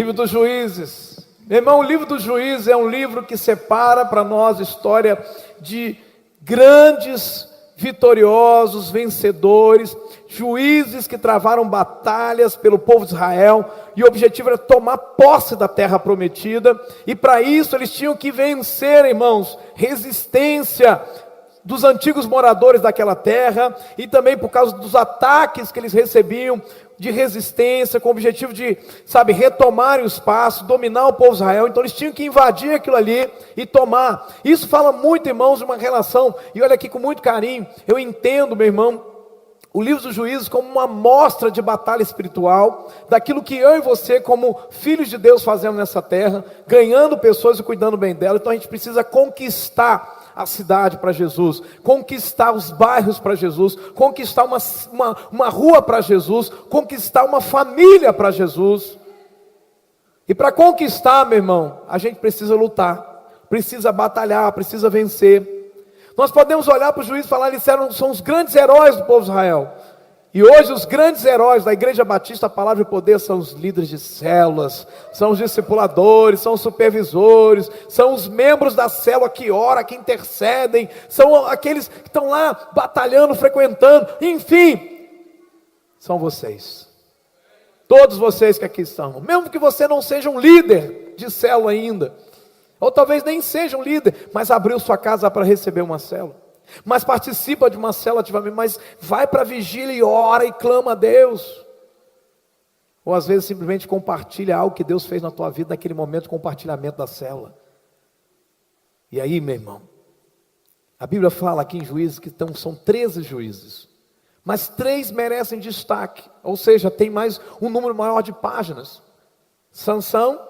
Livro dos Juízes. Meu irmão, o livro dos Juízes é um livro que separa para nós a história de grandes, vitoriosos, vencedores, juízes que travaram batalhas pelo povo de Israel, e o objetivo era tomar posse da terra prometida, e para isso eles tinham que vencer, irmãos, resistência dos antigos moradores daquela terra, e também por causa dos ataques que eles recebiam, de resistência, com o objetivo de, retomar o espaço, dominar o povo de Israel. Então eles tinham que invadir aquilo ali e tomar. Isso fala muito, irmãos, de uma relação, e olha aqui com muito carinho, eu entendo, meu irmão, o livro dos Juízes como uma amostra de batalha espiritual, daquilo que eu e você, como filhos de Deus, fazemos nessa terra, ganhando pessoas e cuidando bem delas. Então a gente precisa conquistar a cidade para Jesus, conquistar os bairros para Jesus, conquistar uma rua para Jesus, conquistar uma família para Jesus. E para conquistar, meu irmão, a gente precisa lutar, precisa batalhar, precisa vencer. Nós podemos olhar para os juízes e falar, eles são os grandes heróis do povo de Israel. E hoje os grandes heróis da Igreja Batista, a Palavra e Poder, são os líderes de células, são os discipuladores, são os supervisores, são os membros da célula que oram, que intercedem, são aqueles que estão lá batalhando, frequentando, enfim, são vocês. Todos vocês que aqui estão, mesmo que você não seja um líder de célula ainda, ou talvez nem seja um líder, mas abriu sua casa para receber uma célula, mas participa de uma célula ativamente, mas vai para a vigília e ora e clama a Deus, ou às vezes simplesmente compartilha algo que Deus fez na tua vida naquele momento de compartilhamento da célula. E aí, meu irmão, a Bíblia fala aqui em Juízes que são 13 juízes, mas 3 merecem destaque, ou seja, tem mais um número maior de páginas: Sansão,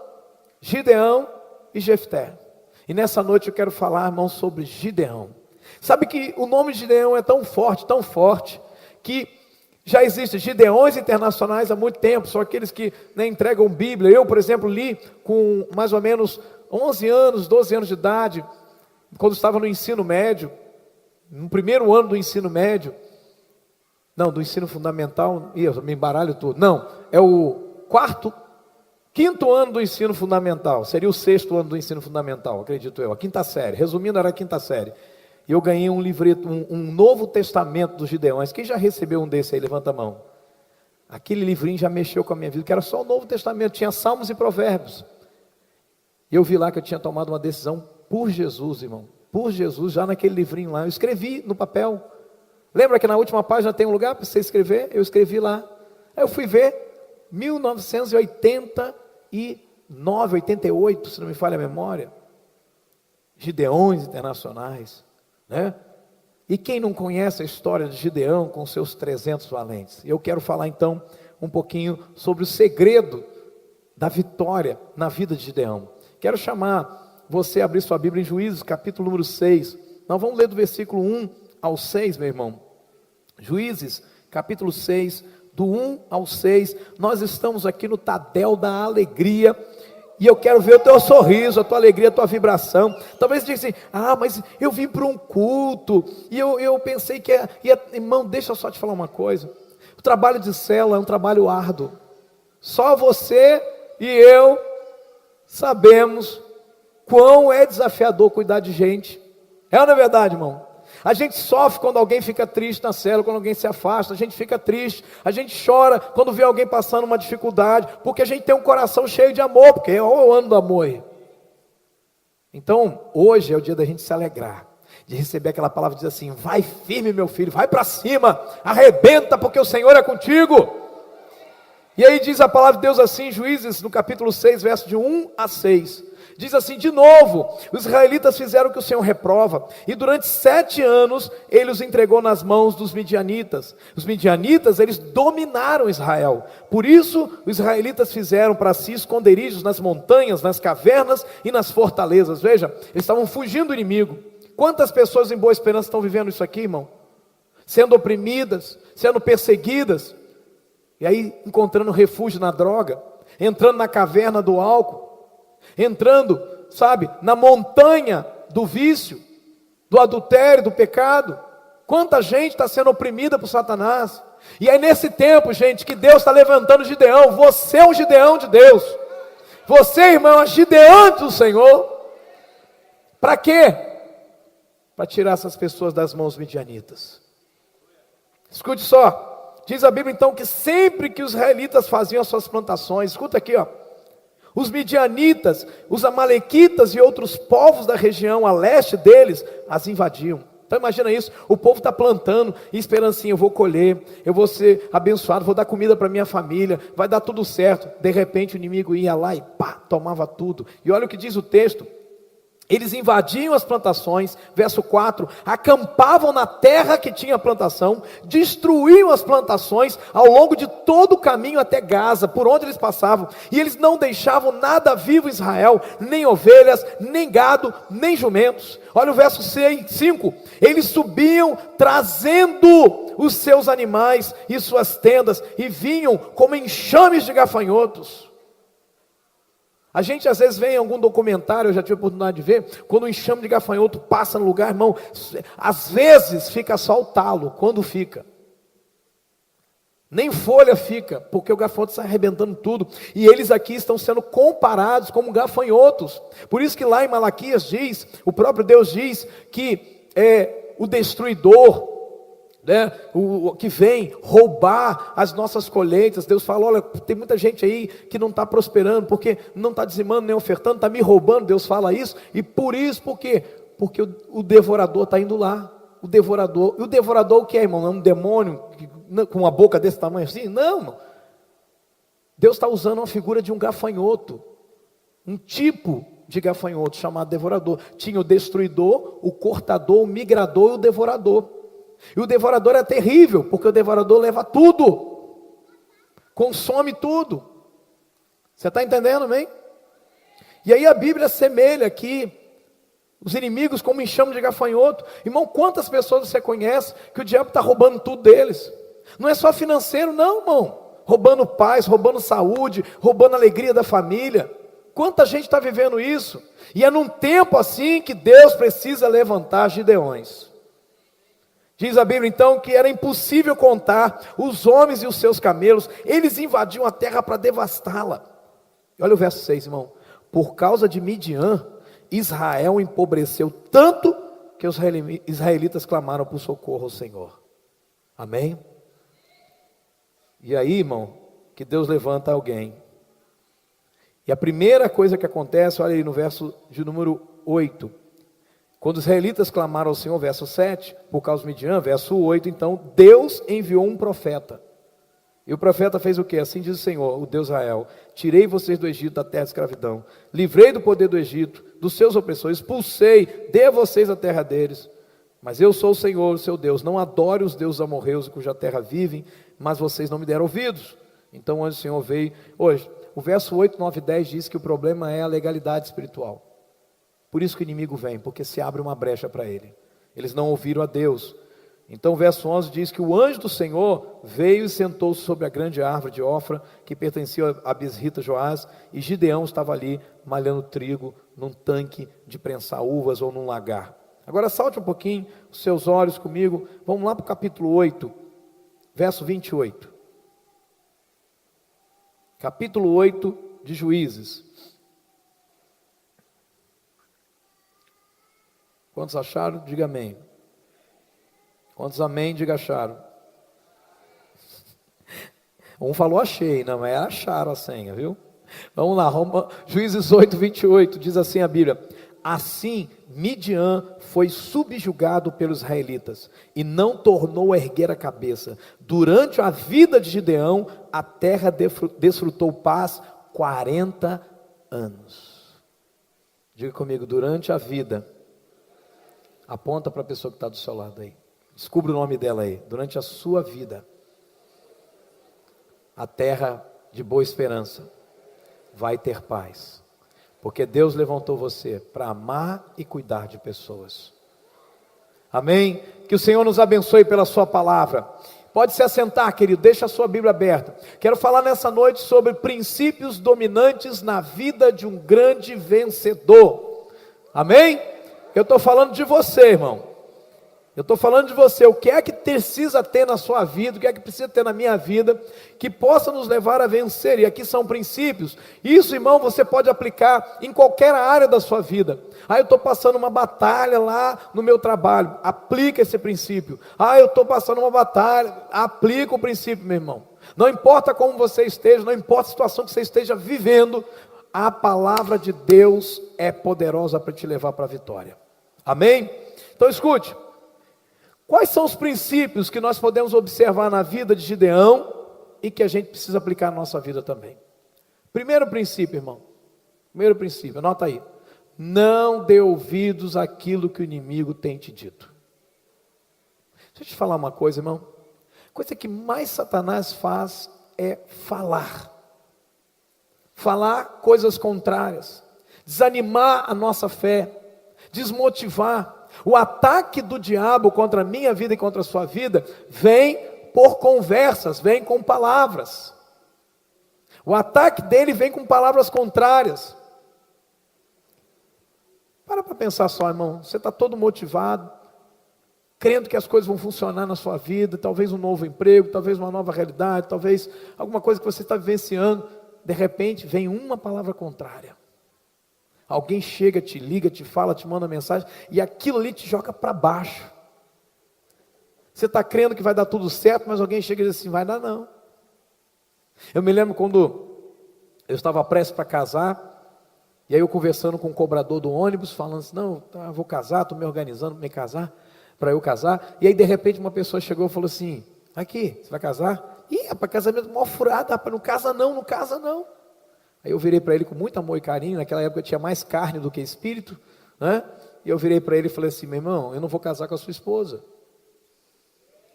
Gideão e Jefté. E nessa noite eu quero falar, irmão, sobre Gideão. Sabe que o nome de Gideão é tão forte, que já existem Gideões internacionais há muito tempo, são aqueles que entregam Bíblia. Eu, por exemplo, li com mais ou menos 11 anos, 12 anos de idade, quando estava no ensino médio, no primeiro ano do ensino médio, não, do ensino fundamental, eu me embaralho tudo, não, é o quinto ano do ensino fundamental, seria o 6º ano do ensino fundamental, acredito eu, a 5ª série, resumindo, era a 5ª série. E eu ganhei um livreto, um Novo Testamento dos Gideões. Quem já recebeu um desse aí? Levanta a mão. Aquele livrinho já mexeu com a minha vida, que era só o Novo Testamento, tinha Salmos e Provérbios. E eu vi lá que eu tinha tomado uma decisão por Jesus, irmão. Por Jesus, já naquele livrinho lá. Eu escrevi no papel. Lembra que na última página tem um lugar para você escrever? Eu escrevi lá. Aí eu fui ver, 1989, 88, se não me falha a memória. Gideões internacionais. Né? E quem não conhece a história de Gideão com seus 300 valentes? Eu quero falar então um pouquinho sobre o segredo da vitória na vida de Gideão. Quero chamar você a abrir sua Bíblia em Juízes, capítulo número 6. Nós vamos ler do versículo 1 ao 6, meu irmão. Juízes, capítulo 6, do 1 ao 6. Nós estamos aqui no Tadel da Alegria. E eu quero ver o teu sorriso, a tua alegria, a tua vibração. Talvez diga assim, mas eu vim para um culto, e eu pensei que irmão, deixa eu só te falar uma coisa. O trabalho de célula é um trabalho árduo. Só você e eu sabemos quão é desafiador cuidar de gente. É ou não é verdade, irmão? A gente sofre quando alguém fica triste na célula, quando alguém se afasta, a gente fica triste, a gente chora quando vê alguém passando uma dificuldade, porque a gente tem um coração cheio de amor, porque é o ano do amor. Então, hoje é o dia da gente se alegrar, de receber aquela palavra que diz assim, vai firme meu filho, vai para cima, arrebenta porque o Senhor é contigo. E aí diz a palavra de Deus assim, Juízes, no capítulo 6, verso de 1 a 6. Diz assim, de novo, os israelitas fizeram o que o Senhor reprova, e durante 7 anos, ele os entregou nas mãos dos midianitas. Os midianitas, eles dominaram Israel, por isso, os israelitas fizeram para si esconderijos nas montanhas, nas cavernas e nas fortalezas. Veja, eles estavam fugindo do inimigo. Quantas pessoas em Boa Esperança estão vivendo isso aqui, irmão? Sendo oprimidas, sendo perseguidas, e aí encontrando refúgio na droga, entrando na caverna do álcool, entrando, na montanha do vício, do adultério, do pecado. Quanta gente está sendo oprimida por Satanás. E é nesse tempo, gente, que Deus está levantando Gideão. Você é um Gideão de Deus. Você, irmão, agir diante do Senhor. Para quê? Para tirar essas pessoas das mãos midianitas. Escute só. Diz a Bíblia então que sempre que os israelitas faziam as suas plantações, escuta aqui, ó. Os midianitas, os amalequitas e outros povos da região a leste deles as invadiam. Então imagina isso, o povo está plantando e esperando assim, eu vou colher, eu vou ser abençoado, vou dar comida para minha família, vai dar tudo certo. De repente o inimigo ia lá e pá, tomava tudo. E olha o que diz o texto. Eles invadiam as plantações, verso 4, acampavam na terra que tinha plantação, destruíam as plantações ao longo de todo o caminho até Gaza, por onde eles passavam, e eles não deixavam nada vivo em Israel, nem ovelhas, nem gado, nem jumentos. Olha o verso 5, eles subiam trazendo os seus animais e suas tendas, e vinham como enxames de gafanhotos. A gente às vezes vê em algum documentário, eu já tive a oportunidade de ver, quando um enxame de gafanhoto passa no lugar, irmão, às vezes fica só o talo, quando fica. Nem folha fica, porque o gafanhoto está arrebentando tudo. E eles aqui estão sendo comparados como gafanhotos. Por isso que lá em Malaquias diz, o próprio Deus diz que o destruidor, o que vem roubar as nossas colheitas. Deus fala, olha, tem muita gente aí que não está prosperando, porque não está dizimando nem ofertando, está me roubando. Deus fala isso, e por isso, por quê? Porque o devorador está indo lá. O devorador, e o devorador o que é, irmão? É um demônio com uma boca desse tamanho assim? Não, irmão. Deus está usando uma figura de um gafanhoto, um tipo de gafanhoto chamado devorador. Tinha o destruidor, o cortador, o migrador e o devorador. E o devorador é terrível, porque o devorador leva tudo, consome tudo. Você está entendendo, amém? E aí a Bíblia assemelha aqui os inimigos como enxame de gafanhoto. Irmão, quantas pessoas você conhece que o diabo está roubando tudo deles? Não é só financeiro não, irmão. Roubando paz, roubando saúde, roubando a alegria da família. Quanta gente está vivendo isso? E é num tempo assim que Deus precisa levantar gideões. Diz a Bíblia então que era impossível contar os homens e os seus camelos. Eles invadiam a terra para devastá-la. Olha o verso 6, irmão. Por causa de Midian, Israel empobreceu tanto que os israelitas clamaram por socorro ao Senhor. Amém? E aí, irmão, que Deus levanta alguém. E a primeira coisa que acontece, olha aí no verso de número 8. Quando os israelitas clamaram ao Senhor, verso 7, por causa de Midian, verso 8, então, Deus enviou um profeta. E o profeta fez o quê? Assim diz o Senhor, o Deus Israel: tirei vocês do Egito, da terra de escravidão, livrei do poder do Egito, dos seus opressores, expulsei, dei a vocês a terra deles. Mas eu sou o Senhor, o seu Deus, não adore os deuses amorreus cuja terra vivem, mas vocês não me deram ouvidos. Então o anjo do Senhor veio. Hoje, o verso 8, 9 e 10 diz que o problema é a legalidade espiritual. Por isso que o inimigo vem, porque se abre uma brecha para ele. Eles não ouviram a Deus. Então o verso 11 diz que o anjo do Senhor veio e sentou-se sobre a grande árvore de Ofra, que pertencia a Bisrita Joás, e Gideão estava ali malhando trigo num tanque de prensar uvas ou num lagar. Agora salte um pouquinho os seus olhos comigo, vamos lá para o capítulo 8, verso 28. Capítulo 8 de Juízes. Quantos acharam? Diga amém. Quantos amém? Diga acharam. Um falou achei, não, mas acharam a senha, viu? Vamos lá, Juízes 8, 28, diz assim a Bíblia: assim Midian foi subjugado pelos israelitas, e não tornou a erguer a cabeça. Durante a vida de Gideão, a terra desfrutou paz 40 anos. Diga comigo, durante a vida. Aponta para a pessoa que está do seu lado aí. Descubra o nome dela aí. Durante a sua vida, a terra de Boa Esperança vai ter paz. Porque Deus levantou você para amar e cuidar de pessoas. Amém? Que o Senhor nos abençoe pela sua palavra. Pode se assentar, querido, deixa a sua Bíblia aberta. Quero falar nessa noite sobre princípios dominantes na vida de um grande vencedor. Amém? Eu estou falando de você, irmão. Eu estou falando de você, o que é que precisa ter na sua vida, o que é que precisa ter na minha vida, que possa nos levar a vencer, e aqui são princípios. Isso, irmão, você pode aplicar em qualquer área da sua vida. Eu estou passando uma batalha lá no meu trabalho, aplica esse princípio. Eu estou passando uma batalha, aplica o princípio, meu irmão. Não importa como você esteja, não importa a situação que você esteja vivendo, a palavra de Deus é poderosa para te levar para a vitória. Amém? Então escute. Quais são os princípios que nós podemos observar na vida de Gideão e que a gente precisa aplicar na nossa vida também? Primeiro princípio, irmão. Primeiro princípio, anota aí. Não dê ouvidos àquilo que o inimigo tem te dito. Deixa eu te falar uma coisa, irmão. A coisa que mais Satanás faz é falar. Falar coisas contrárias. Desanimar a nossa fé. Desmotivar. O ataque do diabo contra a minha vida e contra a sua vida vem por conversas, vem com palavras. O ataque dele vem com palavras contrárias. Para pensar só, irmão. Você está todo motivado, crendo que as coisas vão funcionar na sua vida, talvez um novo emprego, talvez uma nova realidade, talvez alguma coisa que você está vivenciando. De repente vem uma palavra contrária. Alguém chega, te liga, te fala, te manda mensagem, e aquilo ali te joga para baixo. Você está crendo que vai dar tudo certo, mas alguém chega e diz assim, vai dar não. Eu me lembro quando eu estava prestes para casar, e aí eu conversando com o cobrador do ônibus, falando assim, não, vou casar, estou me organizando para me casar, para eu casar, e aí de repente uma pessoa chegou e falou assim, aqui, você vai casar? Ih, rapaz, casamento mó furado, rapaz, não casa não, não casa não. Aí eu virei para ele com muito amor e carinho, naquela época eu tinha mais carne do que espírito, né? E eu virei para ele e falei assim, meu irmão, eu não vou casar com a sua esposa.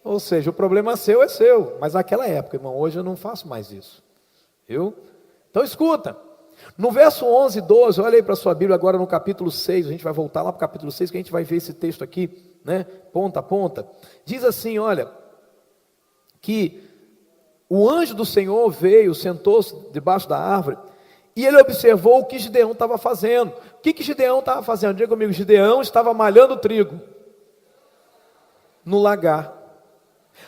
Ou seja, o problema seu é seu, mas naquela época, irmão, hoje eu não faço mais isso, viu? Então escuta, no verso 11 e 12, olha aí para a sua Bíblia agora no capítulo 6, a gente vai voltar lá para o capítulo 6, que a gente vai ver esse texto aqui, né? Ponta a ponta. Diz assim, olha, que o anjo do Senhor veio, sentou-se debaixo da árvore, e ele observou o que Gideão estava fazendo. O que Gideão estava fazendo? Diga comigo, Gideão estava malhando trigo no lagar.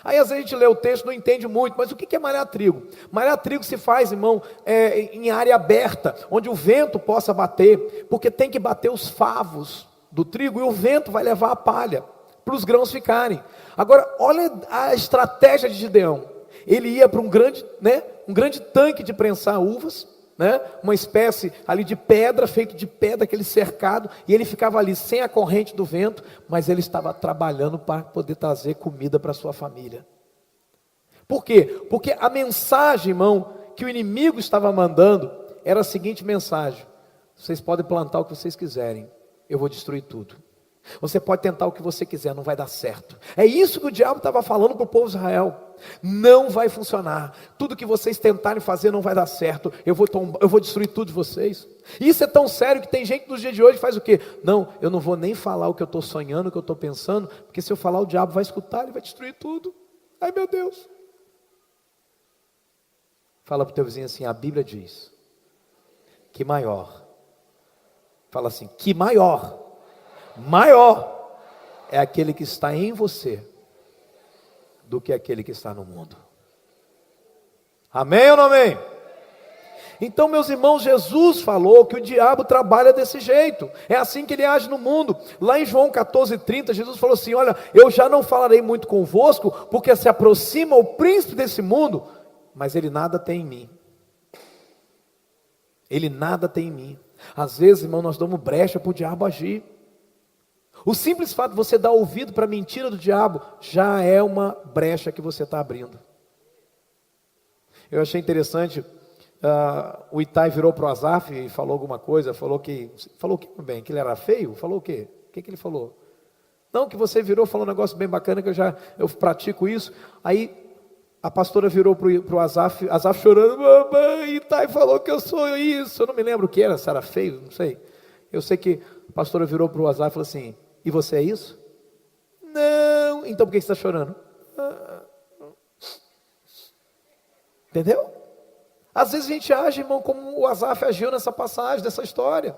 Aí às vezes a gente lê o texto, não entende muito, mas o que é malhar trigo? Malhar trigo se faz, irmão, em área aberta, onde o vento possa bater, porque tem que bater os favos do trigo, e o vento vai levar a palha, para os grãos ficarem. Agora, olha a estratégia de Gideão. Ele ia para um grande tanque de prensar uvas, uma espécie ali de pedra, feito de pedra, aquele cercado, e ele ficava ali sem a corrente do vento, mas ele estava trabalhando para poder trazer comida para a sua família. Por quê? Porque a mensagem, irmão, que o inimigo estava mandando, era a seguinte mensagem: vocês podem plantar o que vocês quiserem, eu vou destruir tudo. Você pode tentar o que você quiser, não vai dar certo. É isso que o diabo estava falando para o povo de Israel. Não vai funcionar. Tudo que vocês tentarem fazer não vai dar certo. Eu vou destruir tudo de vocês. Isso é tão sério que tem gente nos dias de hoje que faz o quê? Não, eu não vou nem falar o que eu estou sonhando, o que eu estou pensando, porque se eu falar o diabo vai escutar, ele vai destruir tudo. Ai meu Deus. Fala para o teu vizinho assim, a Bíblia diz que maior. Fala assim, que maior é aquele que está em você do que aquele que está no mundo. Amém ou não amém? Então, meus irmãos, Jesus falou que o diabo trabalha desse jeito. É assim que ele age no mundo. Lá em João 14:30, Jesus falou assim, olha, eu já não falarei muito convosco, porque se aproxima o príncipe desse mundo, mas ele nada tem em mim. Ele nada tem em mim. Às vezes, irmão, nós damos brecha para o diabo agir. O simples fato de você dar ouvido para a mentira do diabo, já é uma brecha que você está abrindo. Eu achei interessante, o Itai virou para o Asaf e falou alguma coisa, falou que bem, que ele era feio? Falou o quê? O que ele falou? Não, que você virou, falou um negócio bem bacana, que eu pratico isso. Aí a pastora virou para o Asaf chorando, mamãe, Itai falou que eu sou isso. Eu não me lembro o que era, se era feio, não sei. Eu sei que a pastora virou para o Asaf e falou assim, e você é isso? Não. Então por que você está chorando? Entendeu? Às vezes a gente age, irmão, como o Asaf agiu nessa passagem, dessa história.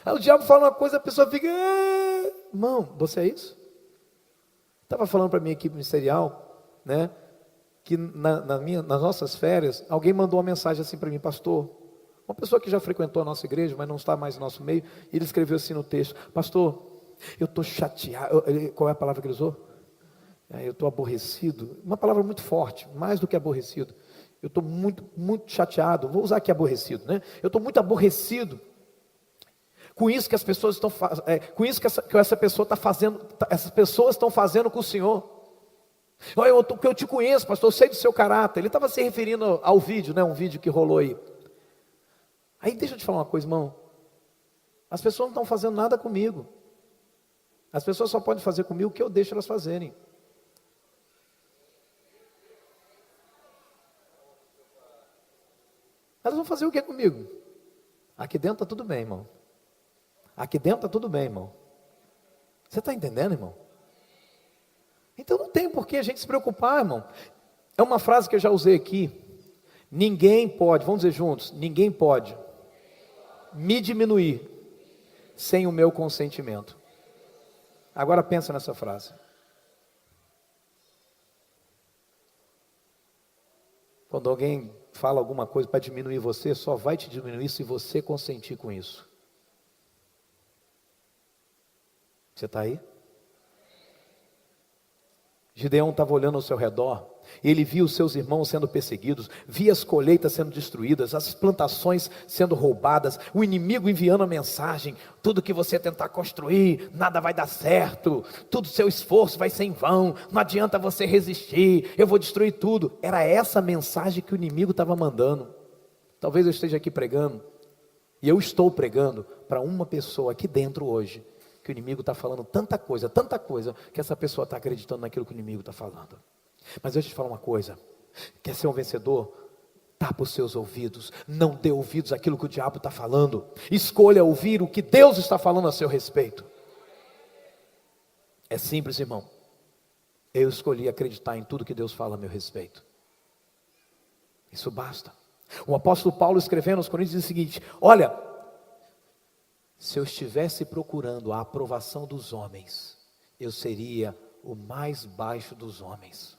Aí o diabo fala uma coisa, a pessoa fica, irmão, você é isso? Estava falando para a minha equipe ministerial, né, que nas nossas férias, alguém mandou uma mensagem assim para mim: pastor, uma pessoa que já frequentou a nossa igreja, mas não está mais no nosso meio, e ele escreveu assim no texto: pastor, eu estou chateado. Qual é a palavra que ele usou? Eu estou aborrecido. Uma palavra muito forte, mais do que aborrecido. Eu estou muito, muito chateado. Vou usar aqui aborrecido, né? Eu estou muito aborrecido com isso que as pessoas estão com isso que essa pessoa está fazendo, essas pessoas estão fazendo com o Senhor. Eu te conheço, pastor, eu sei do seu caráter. Ele estava se referindo ao vídeo, né? Um vídeo que rolou aí. Aí deixa eu te falar uma coisa, irmão. As pessoas não estão fazendo nada comigo. As pessoas só podem fazer comigo o que eu deixo elas fazerem. Elas vão fazer o que comigo? Aqui dentro está tudo bem, irmão. Aqui dentro está tudo bem, irmão. Você está entendendo, irmão? Então não tem por que a gente se preocupar, irmão. É uma frase que eu já usei aqui. Ninguém pode, vamos dizer juntos, ninguém pode me diminuir sem o meu consentimento. Agora pensa nessa frase. Quando alguém fala alguma coisa para diminuir você, só vai te diminuir se você consentir com isso. Você está aí? Gideão estava olhando ao seu redor, ele viu os seus irmãos sendo perseguidos, via as colheitas sendo destruídas, as plantações sendo roubadas, o inimigo enviando a mensagem: tudo que você tentar construir, nada vai dar certo, todo seu esforço vai ser em vão, não adianta você resistir, eu vou destruir tudo. Era essa a mensagem que o inimigo estava mandando. Talvez eu esteja aqui pregando, e eu estou pregando para uma pessoa aqui dentro hoje, que o inimigo está falando tanta coisa, que essa pessoa está acreditando naquilo que o inimigo está falando. Mas deixa eu te falar uma coisa: quer ser um vencedor? Tapa os seus ouvidos, não dê ouvidos àquilo que o diabo está falando, escolha ouvir o que Deus está falando a seu respeito. É simples, irmão. Eu escolhi acreditar em tudo que Deus fala a meu respeito. Isso basta. O apóstolo Paulo, escrevendo aos Coríntios, diz o seguinte: olha, se eu estivesse procurando a aprovação dos homens, eu seria o mais baixo dos homens.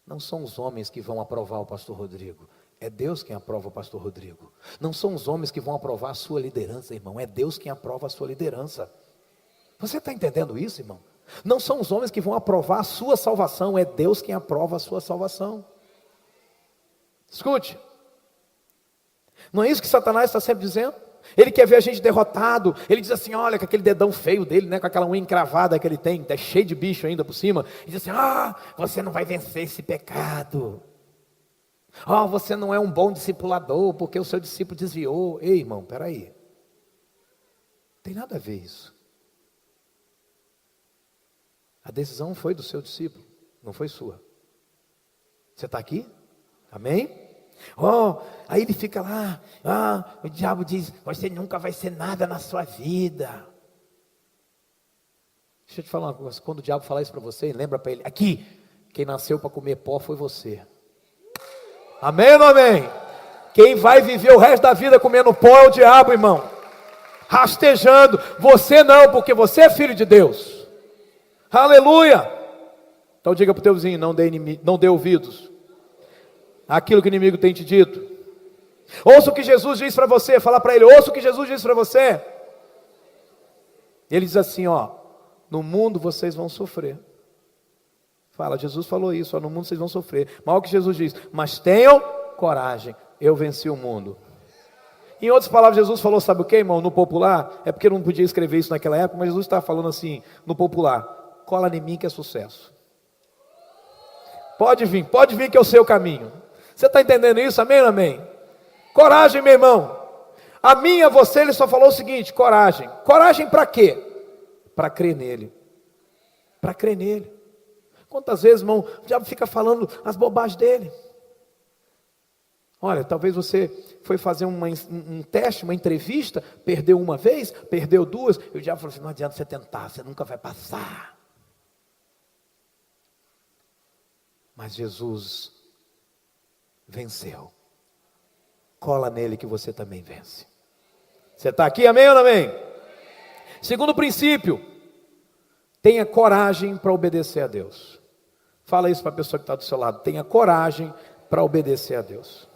Não são os homens que vão aprovar o pastor Rodrigo, é Deus quem aprova o pastor Rodrigo. Não são os homens que vão aprovar a sua liderança, irmão, é Deus quem aprova a sua liderança. Você está entendendo isso, irmão? Não são os homens que vão aprovar a sua salvação, é Deus quem aprova a sua salvação. Escute. Não é isso que Satanás está sempre dizendo? Ele quer ver a gente derrotado. Ele diz assim: olha, com aquele dedão feio dele, né, com aquela unha encravada que ele tem, tá cheio de bicho ainda por cima. Ele diz assim: você não vai vencer esse pecado. Você não é um bom discipulador, porque o seu discípulo desviou. Ei, irmão, peraí. Não tem nada a ver isso. A decisão foi do seu discípulo, não foi sua. Você está aqui? Amém? Aí ele fica lá, o diabo diz: você nunca vai ser nada na sua vida. Deixa eu te falar uma coisa: quando o diabo falar isso para você, lembra para ele: aqui, quem nasceu para comer pó foi você. Amém ou não amém? Quem vai viver o resto da vida comendo pó é o diabo, irmão, rastejando. Você não, porque você é filho de Deus. Aleluia. Então diga para o teu vizinho: não dê ouvidos aquilo que o inimigo tem te dito. Ouça o que Jesus diz para você. Fala para ele: ouça o que Jesus diz para você. Ele diz assim: no mundo vocês vão sofrer. Fala, Jesus falou isso: no mundo vocês vão sofrer. Mas olha o que Jesus diz: mas tenham coragem, eu venci o mundo. Em outras palavras, Jesus falou, sabe o que, irmão? No popular, é porque eu não podia escrever isso naquela época, mas Jesus está falando assim, no popular: cola em mim que é sucesso. Pode vir que é o seu caminho. Você está entendendo isso? Amém ou amém? Coragem, meu irmão. A mim e a você, ele só falou o seguinte: coragem. Coragem para quê? Para crer nele. Para crer nele. Quantas vezes, irmão, o diabo fica falando as bobagens dele. Olha, talvez você foi fazer um teste, uma entrevista, perdeu uma vez, perdeu duas, e o diabo falou assim: não adianta você tentar, você nunca vai passar. Mas Jesus venceu. Cola nele que você também vence. Você está aqui, amém ou não amém? Segundo princípio: Tenha coragem para obedecer a Deus. Fala isso para a pessoa que está do seu lado. Tenha coragem para obedecer a Deus.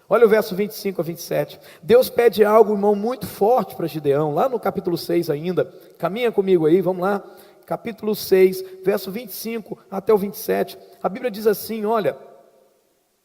Olha o verso 25 a 27. Deus pede algo, irmão, muito forte para Gideão. Lá no capítulo 6 ainda. Caminha comigo aí, vamos lá. Capítulo 6, verso 25 até o 27. A Bíblia diz assim, olha.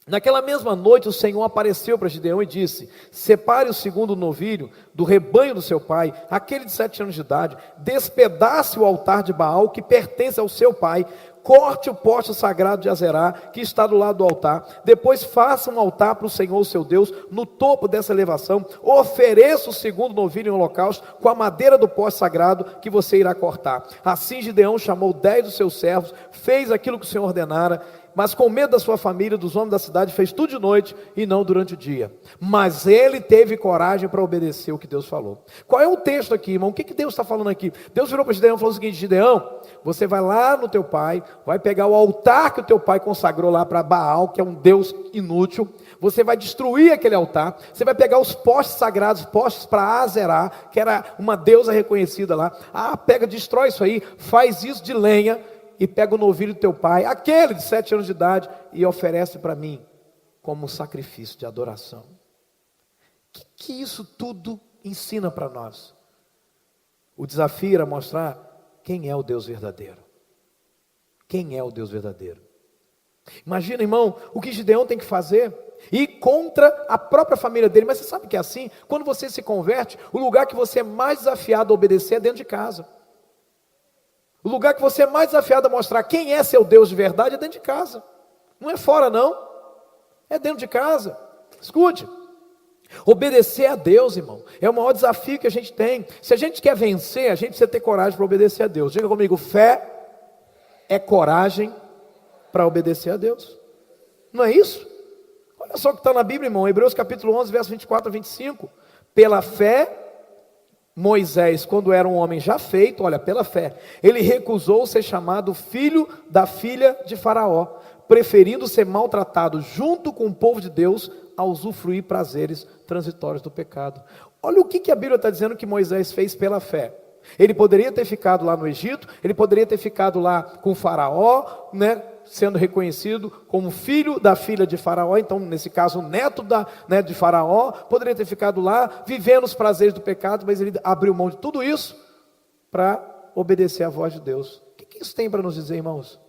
Naquela mesma noite o Senhor apareceu para Gideão e disse: separe o segundo novilho do rebanho do seu pai, aquele de 7 anos de idade, despedace o altar de Baal que pertence ao seu pai, corte o poste sagrado de Azerá que está do lado do altar, depois faça um altar para o Senhor seu Deus no topo dessa elevação, ofereça o segundo novilho em holocausto com a madeira do poste sagrado que você irá cortar. Assim Gideão chamou 10 dos seus servos, fez aquilo que o Senhor ordenara, mas com medo da sua família, dos homens da cidade, fez tudo de noite e não durante o dia. Mas ele teve coragem para obedecer o que Deus falou. Qual é o texto aqui, irmão? O que Deus está falando aqui? Deus virou para Gideão e falou o seguinte: Gideão, você vai lá no teu pai, vai pegar o altar que o teu pai consagrou lá para Baal, que é um Deus inútil, você vai destruir aquele altar, você vai pegar os postes sagrados, postes para Azerá, que era uma deusa reconhecida lá, destrói isso aí, faz isso de lenha, e pega o novilho do teu pai, aquele de 7 anos de idade, e oferece para mim, como um sacrifício de adoração. O que isso tudo ensina para nós? O desafio era mostrar quem é o Deus verdadeiro. Quem é o Deus verdadeiro? Imagina, irmão, o que Gideão tem que fazer? Ir contra a própria família dele. Mas você sabe que é assim? Quando você se converte, o lugar que você é mais desafiado a obedecer é dentro de casa. O lugar que você é mais desafiado a mostrar quem é seu Deus de verdade é dentro de casa. Não é fora não, é dentro de casa. Escute, obedecer a Deus, irmão, é o maior desafio que a gente tem. Se a gente quer vencer, a gente precisa ter coragem para obedecer a Deus. Diga comigo, fé é coragem para obedecer a Deus. Não é isso? Olha só o que está na Bíblia, irmão, Hebreus capítulo 11, verso 24 a 25. Pela fé, Moisés, quando era um homem já feito, olha, pela fé, ele recusou ser chamado filho da filha de Faraó, preferindo ser maltratado junto com o povo de Deus a usufruir prazeres transitórios do pecado. Olha o que a Bíblia está dizendo que Moisés fez pela fé. Ele poderia ter ficado lá no Egito, ele poderia ter ficado lá com Faraó, né, sendo reconhecido como filho da filha de Faraó, então nesse caso neto de Faraó, poderia ter ficado lá, vivendo os prazeres do pecado, mas ele abriu mão de tudo isso, para obedecer à voz de Deus. O que isso tem para nos dizer, irmãos?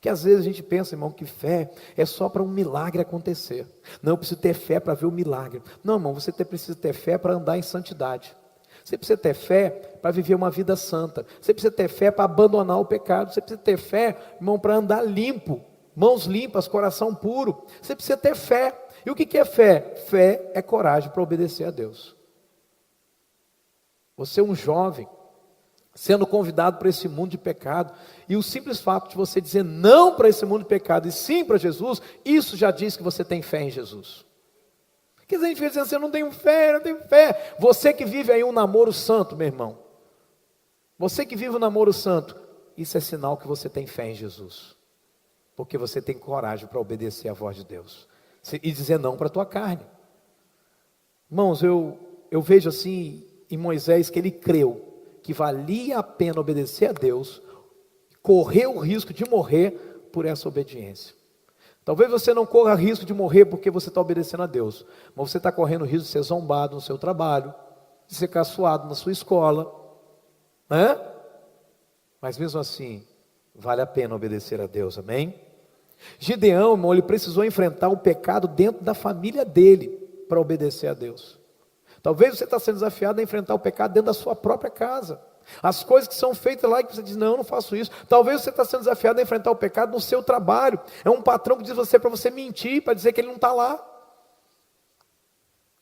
Que às vezes a gente pensa, irmão, que fé é só para um milagre acontecer. Não, eu preciso ter fé para ver o milagre. Não, irmão, você precisa ter fé para andar em santidade. Você precisa ter fé para viver uma vida santa. Você precisa ter fé para abandonar o pecado. Você precisa ter fé, irmão, para andar limpo. Mãos limpas, coração puro. Você precisa ter fé. E o que é fé? Fé é coragem para obedecer a Deus. Você é um jovem, sendo convidado para esse mundo de pecado. E o simples fato de você dizer não para esse mundo de pecado e sim para Jesus, isso já diz que você tem fé em Jesus. Quer dizer, a gente fica dizendo assim, eu não tenho fé, eu não tenho fé. Você que vive aí um namoro santo, meu irmão. Você que vive um namoro santo, isso é sinal que você tem fé em Jesus. Porque você tem coragem para obedecer à voz de Deus. E dizer não para a tua carne. Irmãos, eu vejo assim em Moisés que ele creu que valia a pena obedecer a Deus, correr o risco de morrer por essa obediência. Talvez você não corra risco de morrer porque você está obedecendo a Deus, mas você está correndo o risco de ser zombado no seu trabalho, de ser caçoado na sua escola, né? Mas mesmo assim, vale a pena obedecer a Deus, amém? Gideão, irmão, ele precisou enfrentar o pecado dentro da família dele para obedecer a Deus. Talvez você está sendo desafiado a enfrentar o pecado dentro da sua própria casa. As coisas que são feitas lá e que você diz, não, eu não faço isso. Talvez você está sendo desafiado a enfrentar o pecado no seu trabalho. É um patrão que diz para você mentir, para dizer que ele não está lá.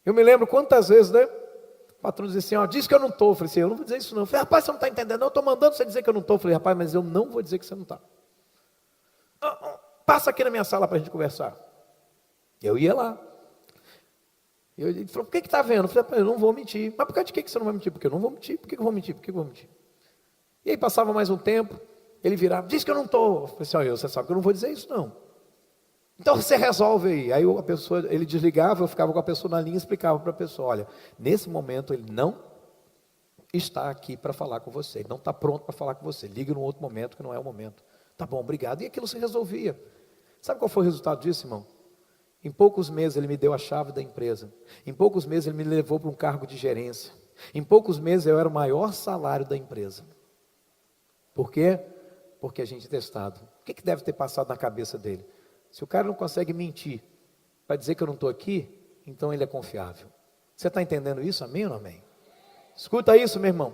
Eu me lembro quantas vezes, né? O patrão dizia assim, ó, diz que eu não estou. Eu falei assim, eu não vou dizer isso não. Eu falei, rapaz, você não está entendendo, não, eu estou mandando você dizer que eu não estou. Eu falei, rapaz, mas eu não vou dizer que você não está. Passa aqui na minha sala para a gente conversar. Eu ia lá. Ele falou, por que está vendo? Eu falei, eu não vou mentir. Mas por causa de que você não vai mentir? Porque eu não vou mentir. Por que eu vou mentir? Por que eu vou mentir? E aí passava mais um tempo, ele virava, diz que eu não estou. Eu falei assim, olha, você sabe que eu não vou dizer isso não. Então você resolve aí. Aí a pessoa, ele desligava, eu ficava com a pessoa na linha e explicava para a pessoa, olha, nesse momento ele não está aqui para falar com você. Ele não está pronto para falar com você. Liga num outro momento que não é o momento. Tá bom, obrigado. E aquilo se resolvia. Sabe qual foi o resultado disso, irmão? Em poucos meses ele me deu a chave da empresa. Em poucos meses ele me levou para um cargo de gerência. Em poucos meses eu era o maior salário da empresa. Por quê? Porque a gente é testado. O que deve ter passado na cabeça dele? Se o cara não consegue mentir para dizer que eu não estou aqui, então ele é confiável. Você está entendendo isso? Amém ou não amém? Escuta isso, meu irmão.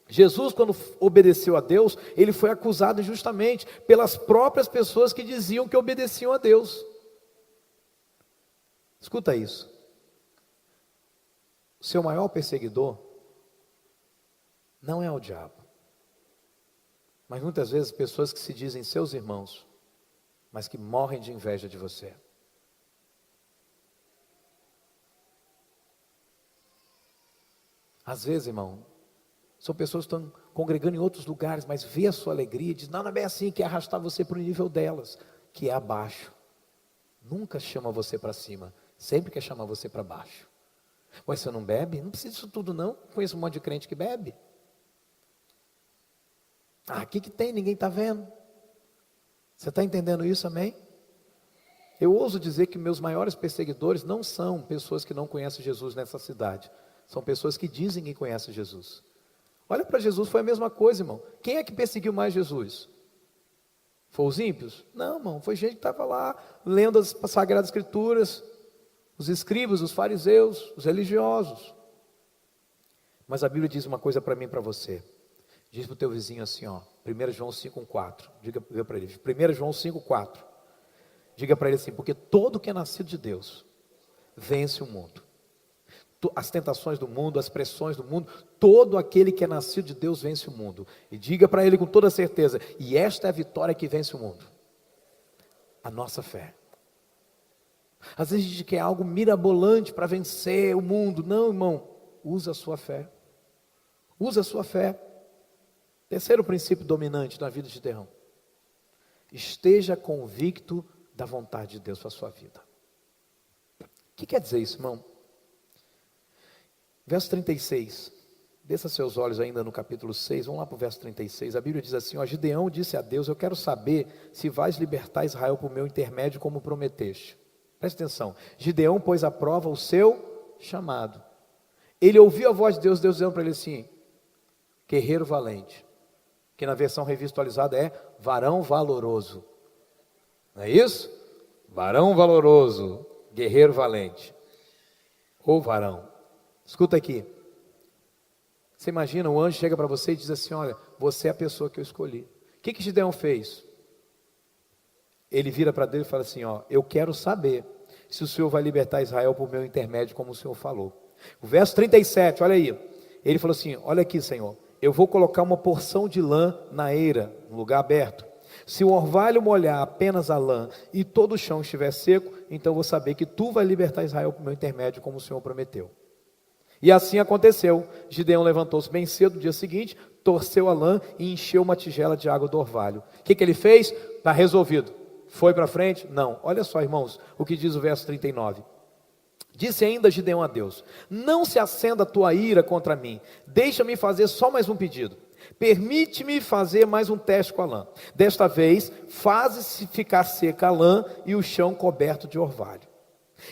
Jesus, quando obedeceu a Deus, ele foi acusado injustamente pelas próprias pessoas que diziam que obedeciam a Deus. Escuta isso. O seu maior perseguidor não é o diabo, mas muitas vezes pessoas que se dizem seus irmãos, mas que morrem de inveja de você. Às vezes, irmão, são pessoas que estão congregando em outros lugares, mas vê a sua alegria e diz, não é bem assim, quer arrastar você para o nível delas, que é abaixo. Nunca chama você para cima, sempre quer chamar você para baixo. Mas você não bebe? Não precisa disso tudo não, conheço um monte de crente que bebe. O que tem? Ninguém está vendo. Você está entendendo isso, amém? Eu ouso dizer que meus maiores perseguidores não são pessoas que não conhecem Jesus nessa cidade. São pessoas que dizem que conhecem Jesus. Olha para Jesus, foi a mesma coisa, irmão. Quem é que perseguiu mais Jesus? Foi os ímpios? Não, irmão, foi gente que estava lá, lendo as Sagradas Escrituras, os escribas, os fariseus, os religiosos. Mas a Bíblia diz uma coisa para mim e para você. Diz para o teu vizinho assim, 1 João 5,4. Diga para ele, 1 João 5,4. Diga para ele assim, porque todo que é nascido de Deus, vence o mundo. As tentações do mundo, as pressões do mundo, todo aquele que é nascido de Deus vence o mundo. E diga para ele com toda certeza, e esta é a vitória que vence o mundo. A nossa fé. Às vezes a gente quer algo mirabolante para vencer o mundo. Não, irmão, usa a sua fé. Usa a sua fé. Terceiro princípio dominante na vida de Gideão. Esteja convicto da vontade de Deus para a sua vida. O que quer dizer isso, irmão? Verso 36. Desça seus olhos ainda no capítulo 6. Vamos lá para o verso 36. A Bíblia diz assim, Gideão disse a Deus, eu quero saber se vais libertar Israel por meu intermédio como prometeste. Presta atenção. Gideão pôs à prova o seu chamado. Ele ouviu a voz de Deus, Deus dizendo para ele assim, guerreiro valente. Que na versão revista atualizada é varão valoroso. Não é isso? Varão valoroso, guerreiro valente. Ou varão. Escuta aqui. Você imagina, o anjo chega para você e diz assim, olha, você é a pessoa que eu escolhi. O que Gideão fez? Ele vira para Deus e fala assim, eu quero saber se o Senhor vai libertar Israel por meu intermédio, como o Senhor falou. O verso 37, olha aí. Ele falou assim, olha aqui, Senhor, eu vou colocar uma porção de lã na eira, no lugar aberto. Se o orvalho molhar apenas a lã e todo o chão estiver seco, então eu vou saber que tu vai libertar Israel por meu intermédio, como o Senhor prometeu. E assim aconteceu. Gideão levantou-se bem cedo no dia seguinte, torceu a lã e encheu uma tigela de água do orvalho. O que ele fez? Está resolvido. Foi para frente? Não. Olha só, irmãos, o que diz o verso 39. Disse ainda Gideão a Deus, não se acenda a tua ira contra mim, deixa-me fazer só mais um pedido. Permite-me fazer mais um teste com a lã. Desta vez, faze-se ficar seca a lã e o chão coberto de orvalho.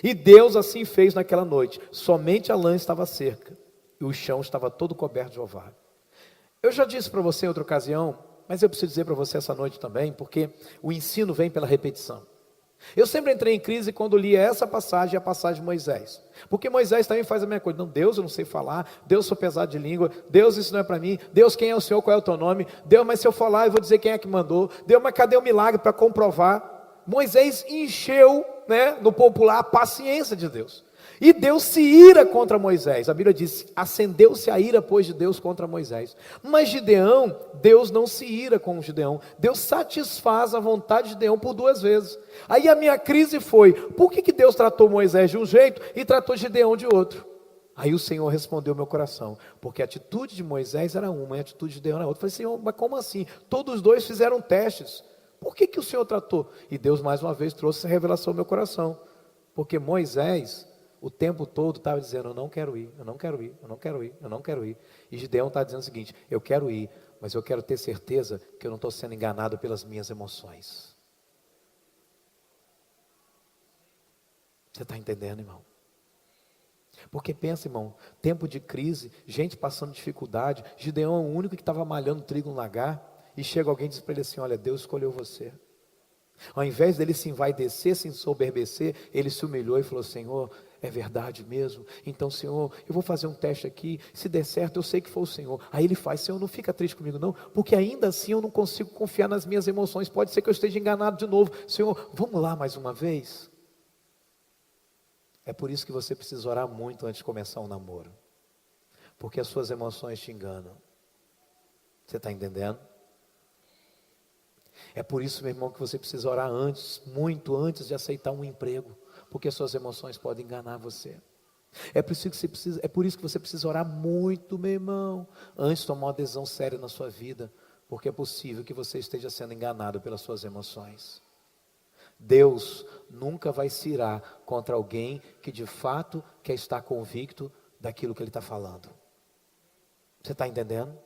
E Deus assim fez naquela noite. Somente a lã estava seca e o chão estava todo coberto de orvalho. Eu já disse para você em outra ocasião, mas eu preciso dizer para você essa noite também, porque o ensino vem pela repetição. Eu sempre entrei em crise quando lia essa passagem e a passagem de Moisés. Porque Moisés também faz a mesma coisa. Não, Deus, eu não sei falar. Deus, sou pesado de língua. Deus, isso não é para mim. Deus, quem é o Senhor? Qual é o teu nome? Deus, mas se eu falar, eu vou dizer quem é que mandou. Deus, mas cadê o milagre para comprovar? Moisés encheu, no popular, a paciência de Deus. E Deus se ira contra Moisés. A Bíblia diz, acendeu-se a ira, pois, de Deus contra Moisés. Mas Gideão, Deus não se ira com Gideão. Deus satisfaz a vontade de Gideão por 2 vezes. Aí a minha crise foi, por que Deus tratou Moisés de um jeito e tratou Gideão de outro? Aí o Senhor respondeu meu coração, porque a atitude de Moisés era uma e a atitude de Gideão era outra. Eu falei, Senhor, mas como assim? Todos os dois fizeram testes. Por que o Senhor tratou? E Deus mais uma vez trouxe essa revelação ao meu coração. Porque Moisés o tempo todo estava dizendo, eu não quero ir, eu não quero ir, eu não quero ir, eu não quero ir. E Gideão está dizendo o seguinte, eu quero ir, mas eu quero ter certeza que eu não estou sendo enganado pelas minhas emoções. Você está entendendo, irmão? Porque pensa, irmão, tempo de crise, gente passando dificuldade, Gideão é o único que estava malhando trigo no lagar, e chega alguém e diz para ele assim, olha, Deus escolheu você. Ao invés dele se envaidecer, se ensoberbecer, ele se humilhou e falou, Senhor, é verdade mesmo? Então, Senhor, eu vou fazer um teste aqui, se der certo, eu sei que foi o Senhor. Aí ele faz, Senhor, não fica triste comigo não, porque ainda assim eu não consigo confiar nas minhas emoções, pode ser que eu esteja enganado de novo. Senhor, vamos lá mais uma vez? É por isso que você precisa orar muito antes de começar um namoro, porque as suas emoções te enganam. Você está entendendo? É por isso, meu irmão, que você precisa orar antes, muito antes de aceitar um emprego, porque as suas emoções podem enganar você. É por isso que você precisa orar muito, meu irmão, antes de tomar uma decisão séria na sua vida, porque é possível que você esteja sendo enganado pelas suas emoções. Deus nunca vai se irar contra alguém que de fato quer estar convicto daquilo que ele está falando. Você está entendendo?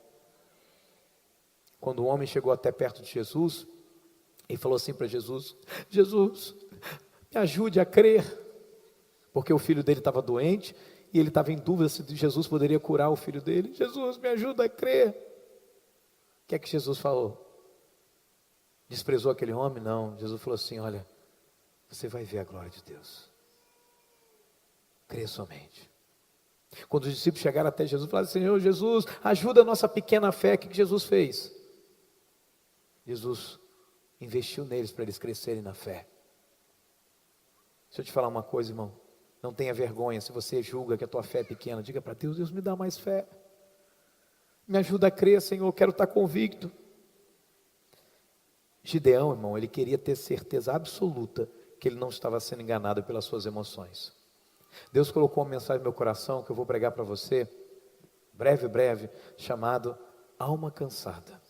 Quando o homem chegou até perto de Jesus, ele falou assim para Jesus, Jesus, me ajude a crer, porque o filho dele estava doente, e ele estava em dúvida se Jesus poderia curar o filho dele. Jesus, me ajuda a crer. O que é que Jesus falou? Desprezou aquele homem? Não, Jesus falou assim, olha, você vai ver a glória de Deus, crê somente. Quando os discípulos chegaram até Jesus, falaram, Senhor Jesus, ajuda a nossa pequena fé. O que Jesus fez? Jesus investiu neles para eles crescerem na fé. Deixa eu te falar uma coisa, irmão, não tenha vergonha se você julga que a tua fé é pequena, diga para Deus, Deus me dá mais fé, me ajuda a crer, Senhor, eu quero estar convicto. Gideão, irmão, ele queria ter certeza absoluta que ele não estava sendo enganado pelas suas emoções. Deus colocou uma mensagem no meu coração que eu vou pregar para você, breve, chamado Alma Cansada.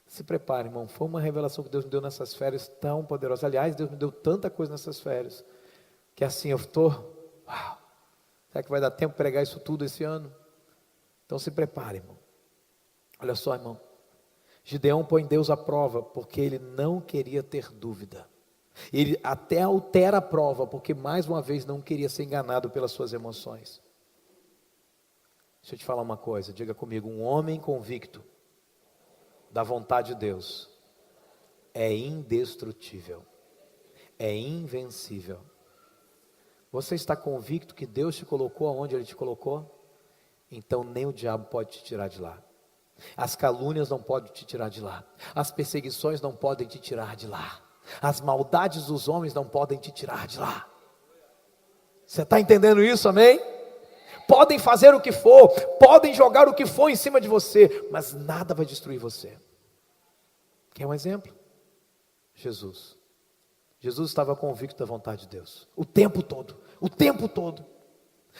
Se prepare, irmão, foi uma revelação que Deus me deu nessas férias tão poderosa. Aliás, Deus me deu tanta coisa nessas férias, que assim eu estou, uau, será que vai dar tempo de pregar isso tudo esse ano? Então se prepare, irmão. Olha só, irmão, Gideão põe Deus à prova, porque ele não queria ter dúvida. Ele até altera a prova, porque mais uma vez não queria ser enganado pelas suas emoções. Deixa eu te falar uma coisa, diga comigo, um homem convicto da vontade de Deus é indestrutível, é invencível. Você está convicto que Deus te colocou aonde Ele te colocou? Então nem o diabo pode te tirar de lá. As calúnias não podem te tirar de lá. As perseguições não podem te tirar de lá. As maldades dos homens não podem te tirar de lá. Você está entendendo isso, amém? Podem fazer o que for, podem jogar o que for em cima de você, mas nada vai destruir você. Quer um exemplo? Jesus estava convicto da vontade de Deus, o tempo todo.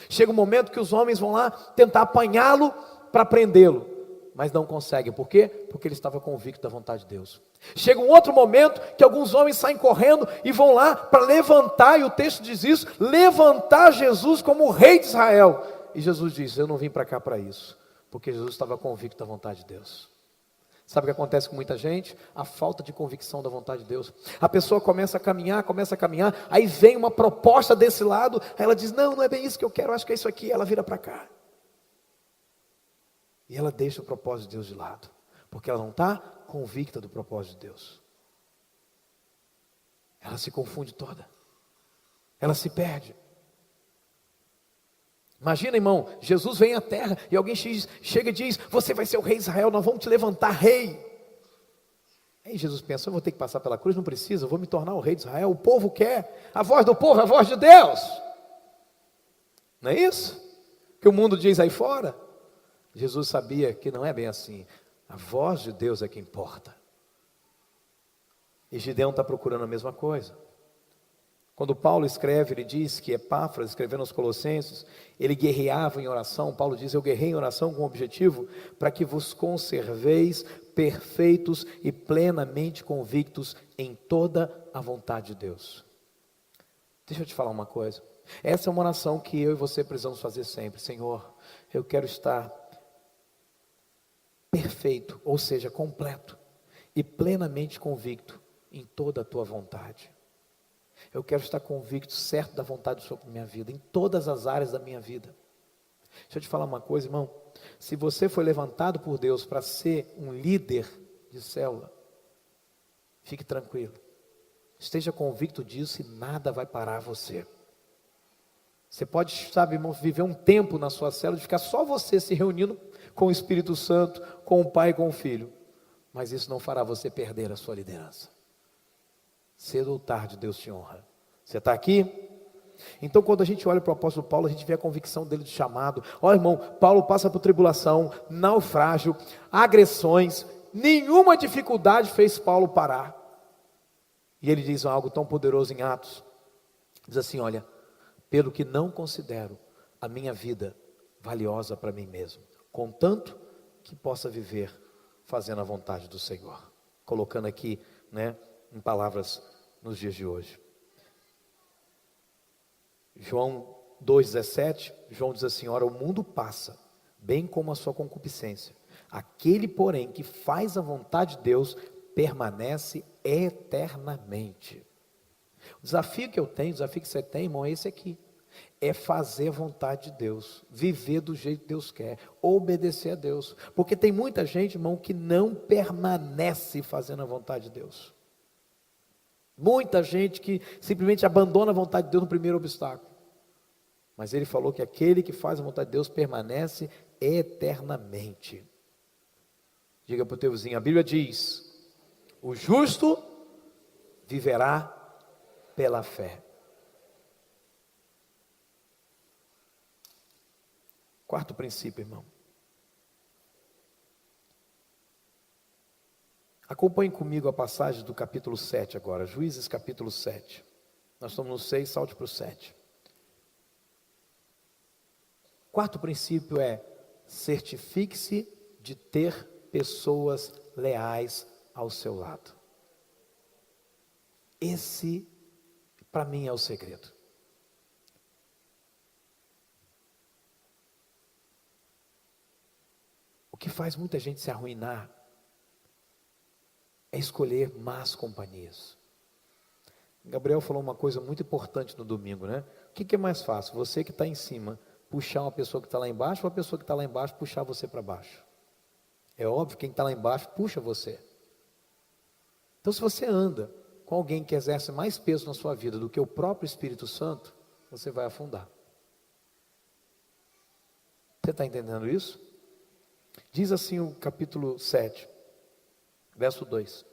Chega um momento que os homens vão lá tentar apanhá-lo para prendê-lo, mas não conseguem. Por quê? Porque ele estava convicto da vontade de Deus. Chega um outro momento que alguns homens saem correndo e vão lá para levantar, e o texto diz isso, levantar Jesus como o rei de Israel. E Jesus diz, eu não vim para cá para isso, porque Jesus estava convicto da vontade de Deus. Sabe o que acontece com muita gente? A falta de convicção da vontade de Deus. A pessoa começa a caminhar, aí vem uma proposta desse lado, aí ela diz, não é bem isso que eu quero, acho que é isso aqui, ela vira para cá. E ela deixa o propósito de Deus de lado, porque ela não está convicta do propósito de Deus. Ela se confunde toda, ela se perde. Imagina, irmão, Jesus vem à terra e alguém chega e diz, você vai ser o rei de Israel, nós vamos te levantar rei. Aí Jesus pensa, eu vou ter que passar pela cruz, não precisa, eu vou me tornar o rei de Israel, o povo quer, a voz do povo é a voz de Deus. Não é isso que o mundo diz aí fora? Jesus sabia que não é bem assim, a voz de Deus é que importa. E Gideão está procurando a mesma coisa. Quando Paulo escreve, ele diz que Epáfras, escrevendo aos Colossenses, ele guerreava em oração. Paulo diz, eu guerrei em oração com o objetivo para que vos conserveis perfeitos e plenamente convictos em toda a vontade de Deus. Deixa eu te falar uma coisa, Essa é uma oração que eu e você precisamos fazer sempre. Senhor, eu quero estar perfeito, ou seja, completo e plenamente convicto em toda a tua vontade. Eu quero estar convicto, certo da vontade do Senhor para a minha vida, em todas as áreas da minha vida. Deixa eu te falar uma coisa, irmão. Se você foi levantado por Deus para ser um líder de célula, fique tranquilo. Esteja convicto disso e nada vai parar você. Você pode, sabe, irmão, viver um tempo na sua célula de ficar só você se reunindo com o Espírito Santo, com o Pai e com o Filho. Mas isso não fará você perder a sua liderança. Cedo ou tarde Deus te honra. Você está aqui? Então quando a gente olha para o apóstolo Paulo, a gente vê a convicção dele de chamado. Ó irmão, Paulo passa por tribulação, naufrágio, agressões. Nenhuma dificuldade fez Paulo parar. E ele diz algo tão poderoso em Atos. Diz assim, olha, pelo que não considero a minha vida valiosa para mim mesmo, contanto que possa viver fazendo a vontade do Senhor. Colocando aqui, né, em palavras nos dias de hoje. João 2,17, João diz assim, ora, o mundo passa, bem como a sua concupiscência. Aquele, porém, que faz a vontade de Deus, permanece eternamente. O desafio que eu tenho, o desafio que você tem, irmão, é esse aqui. É fazer a vontade de Deus, viver do jeito que Deus quer, obedecer a Deus. Porque tem muita gente, irmão, que não permanece fazendo a vontade de Deus. Muita gente que simplesmente abandona a vontade de Deus no primeiro obstáculo. Mas ele falou que aquele que faz a vontade de Deus permanece eternamente. Diga para o teu vizinho, a Bíblia diz, o justo viverá pela fé. Quarto princípio, irmão. Acompanhe comigo a passagem do capítulo 7 agora, Juízes capítulo 7. Nós estamos no 6, salte para o 7. Quarto princípio é, certifique-se de ter pessoas leais ao seu lado. Esse, para mim, é o segredo. O que faz muita gente se arruinar é escolher más companhias. Gabriel falou uma coisa muito importante no domingo, né? O que é mais fácil? Você que está em cima, puxar uma pessoa que está lá embaixo, ou a pessoa que está lá embaixo, puxar você para baixo? É óbvio, quem está lá embaixo, puxa você. Então, se você anda com alguém que exerce mais peso na sua vida do que o próprio Espírito Santo, você vai afundar. Você está entendendo isso? Diz assim o capítulo 7, verso 2.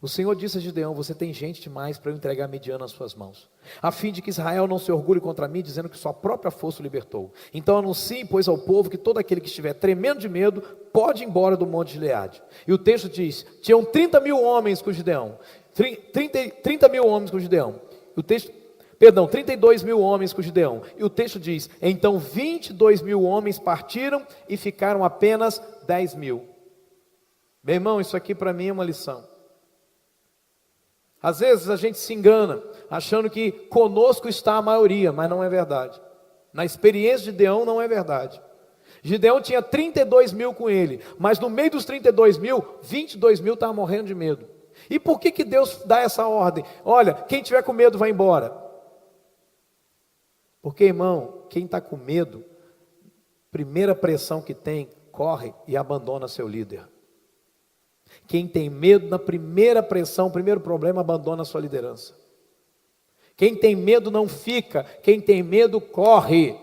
O Senhor disse a Gideão, você tem gente demais para eu entregar Midian nas suas mãos, a fim de que Israel não se orgulhe contra mim, dizendo que sua própria força o libertou. Então anuncie, pois, ao povo que todo aquele que estiver tremendo de medo, pode ir embora do monte de Gileade. E o texto diz, tinham 30 mil homens com Gideão, 30 mil homens com Gideão. O texto, 32 mil homens com Gideão. E o texto diz, então 22 mil homens partiram e ficaram apenas 10 mil. Meu irmão, isso aqui para mim é uma lição. Às vezes a gente se engana, achando que conosco está a maioria, mas não é verdade. Na experiência de Gideão não é verdade. Gideão tinha 32 mil com ele, mas no meio dos 32 mil, 22 mil estavam morrendo de medo. E por que Deus dá essa ordem? Olha, quem tiver com medo vai embora. Porque, irmão, quem está com medo, primeira pressão que tem, corre e abandona seu líder. Quem tem medo, na primeira pressão, primeiro problema, abandona a sua liderança. Quem tem medo não fica, quem tem medo corre.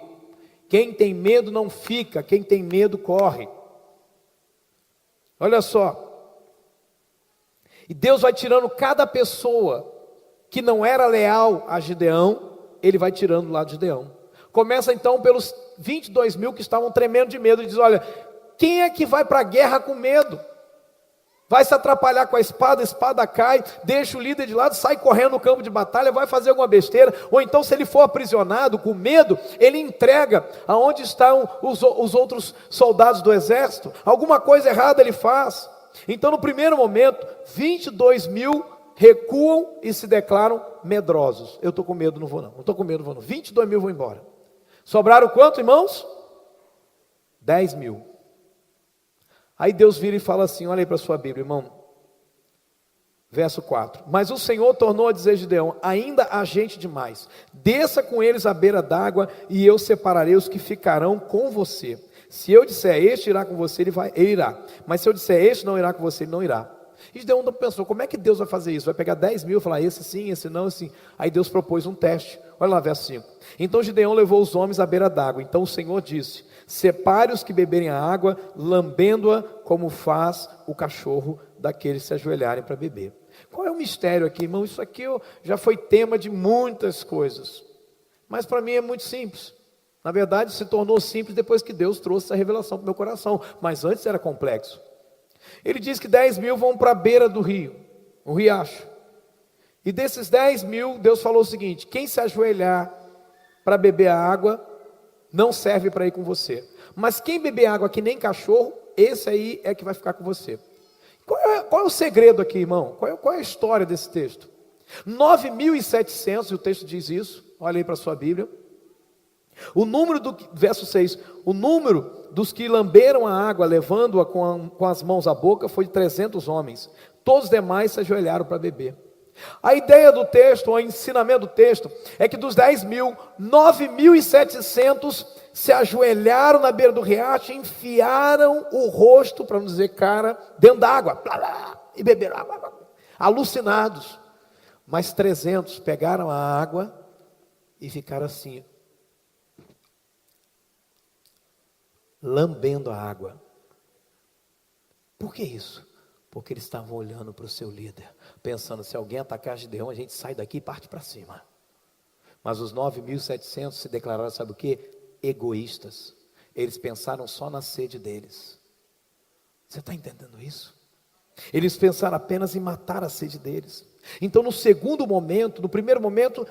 Quem tem medo não fica, quem tem medo corre. Olha só. E Deus vai tirando cada pessoa que não era leal a Gideão, Ele vai tirando lá de Gideão. Começa então pelos 22 mil que estavam tremendo de medo. Ele diz, olha, quem é que vai para a guerra com medo? Vai se atrapalhar com a espada cai, deixa o líder de lado, sai correndo no campo de batalha, vai fazer alguma besteira, ou então se ele for aprisionado com medo, ele entrega aonde estão os outros soldados do exército, alguma coisa errada ele faz. Então no primeiro momento, 22 mil recuam e se declaram medrosos. Eu estou com medo, não vou não. Não estou com medo, não vou não. 22 mil vão embora. Sobraram quanto, irmãos? 10 mil. Aí Deus vira e fala assim, olha aí para a sua Bíblia, irmão. Verso 4. Mas o Senhor tornou a dizer a Gideão, ainda há gente demais. Desça com eles à beira d'água e eu separarei os que ficarão com você. Se eu disser, este irá com você, ele irá. Mas se eu disser, este não irá com você, ele não irá. E Gideão pensou, como é que Deus vai fazer isso? Vai pegar 10 mil e falar, esse sim, esse não, esse sim. Aí Deus propôs um teste. Olha lá, verso 5. Então Gideão levou os homens à beira d'água. Então o Senhor disse, separe os que beberem a água, lambendo-a como faz o cachorro daqueles que se ajoelharem para beber. Qual é o mistério aqui, irmão? Isso aqui já foi tema de muitas coisas. Mas para mim é muito simples. Na verdade, se tornou simples depois que Deus trouxe essa revelação para o meu coração. Mas antes era complexo. Ele diz que 10 mil vão para a beira do rio, um riacho. E desses 10 mil, Deus falou o seguinte, quem se ajoelhar para beber a água, não serve para ir com você. Mas quem beber água que nem cachorro, esse aí é que vai ficar com você. Qual é o segredo aqui, irmão? Qual é a história desse texto? 9.700, e o texto diz isso, olha aí para a sua Bíblia. O número verso 6, o número dos que lamberam a água, levando-a com as mãos à boca, foi de 300 homens. Todos os demais se ajoelharam para beber. A ideia do texto, o ensinamento do texto, é que dos 10 mil, 9.700 se ajoelharam na beira do riacho, enfiaram o rosto, para não dizer cara, dentro da água, e beberam água, alucinados. Mas 300 pegaram a água e ficaram assim, lambendo a água. Por que isso? Porque eles estavam olhando para o seu líder, pensando, se alguém atacar Gideão, a gente sai daqui e parte para cima. Mas os 9.700 se declararam, sabe o que? Egoístas. Eles pensaram só na sede deles. Você está entendendo isso? Eles pensaram apenas em matar a sede deles. Então no segundo momento, no primeiro momento,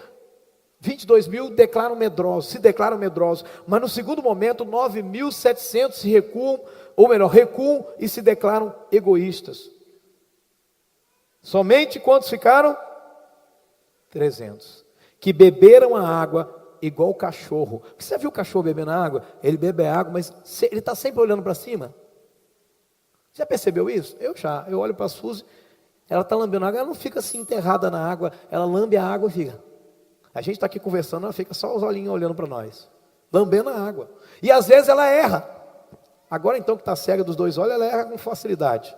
22 mil se declaram medrosos, mas no segundo momento, 9.700 se recuam, ou melhor, recuam e se declaram egoístas. Somente quantos ficaram? 300, que beberam a água igual o cachorro. Você já viu o cachorro bebendo água? Ele bebe a água, mas ele está sempre olhando para cima. Já percebeu isso? Eu olho para a Suzy, ela está lambendo a água, ela não fica assim enterrada na água, ela lambe a água e fica. A gente está aqui conversando, ela fica só os olhinhos olhando para nós, lambendo a água. E às vezes ela erra. Agora então que está cega dos dois olhos, ela erra com facilidade.